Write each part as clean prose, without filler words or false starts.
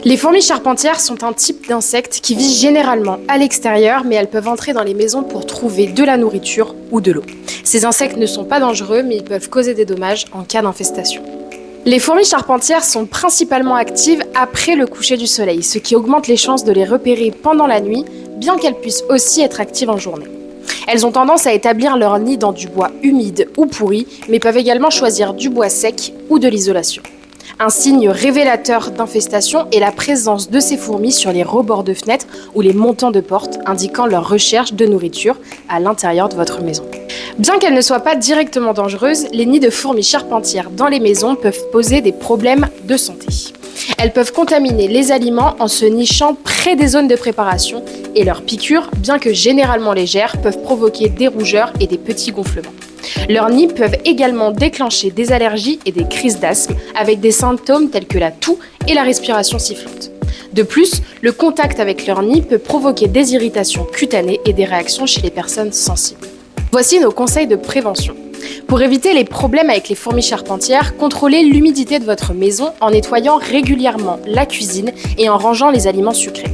Les fourmis charpentières sont un type d'insectes qui vivent généralement à l'extérieur, mais elles peuvent entrer dans les maisons pour trouver de la nourriture ou de l'eau. Ces insectes ne sont pas dangereux, mais ils peuvent causer des dommages en cas d'infestation. Les fourmis charpentières sont principalement actives après le coucher du soleil, ce qui augmente les chances de les repérer pendant la nuit, bien qu'elles puissent aussi être actives en journée. Elles ont tendance à établir leur nid dans du bois humide ou pourri, mais peuvent également choisir du bois sec ou de l'isolation. Un signe révélateur d'infestation est la présence de ces fourmis sur les rebords de fenêtres ou les montants de portes, indiquant leur recherche de nourriture à l'intérieur de votre maison. Bien qu'elles ne soient pas directement dangereuses, les nids de fourmis charpentières dans les maisons peuvent poser des problèmes de santé. Elles peuvent contaminer les aliments en se nichant près des zones de préparation et leurs piqûres, bien que généralement légères, peuvent provoquer des rougeurs et des petits gonflements. Leurs nids peuvent également déclencher des allergies et des crises d'asthme avec des symptômes tels que la toux et la respiration sifflante. De plus, le contact avec leur nid peut provoquer des irritations cutanées et des réactions chez les personnes sensibles. Voici nos conseils de prévention. Pour éviter les problèmes avec les fourmis charpentières, contrôlez l'humidité de votre maison en nettoyant régulièrement la cuisine et en rangeant les aliments sucrés.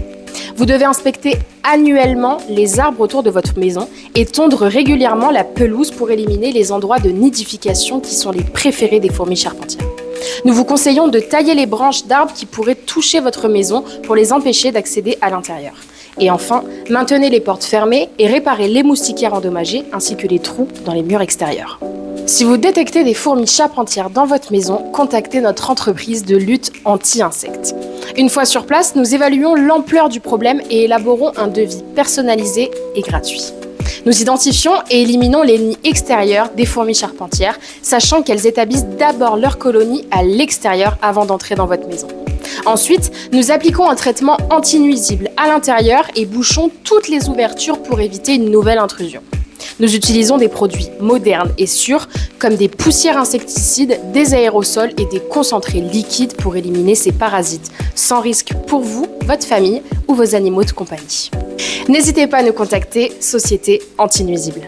Vous devez inspecter annuellement les arbres autour de votre maison et tondre régulièrement la pelouse pour éliminer les endroits de nidification qui sont les préférés des fourmis charpentières. Nous vous conseillons de tailler les branches d'arbres qui pourraient toucher votre maison pour les empêcher d'accéder à l'intérieur. Et enfin, maintenez les portes fermées et réparez les moustiquaires endommagés ainsi que les trous dans les murs extérieurs. Si vous détectez des fourmis charpentières dans votre maison, contactez notre entreprise de lutte anti-insectes. Une fois sur place, nous évaluons l'ampleur du problème et élaborons un devis personnalisé et gratuit. Nous identifions et éliminons les nids extérieurs des fourmis charpentières, sachant qu'elles établissent d'abord leur colonie à l'extérieur avant d'entrer dans votre maison. Ensuite, nous appliquons un traitement anti-nuisible à l'intérieur et bouchons toutes les ouvertures pour éviter une nouvelle intrusion. Nous utilisons des produits modernes et sûrs comme des poussières insecticides, des aérosols et des concentrés liquides pour éliminer ces parasites, sans risque pour vous, votre famille ou vos animaux de compagnie. N'hésitez pas à nous contacter, Société Anti-Nuisible.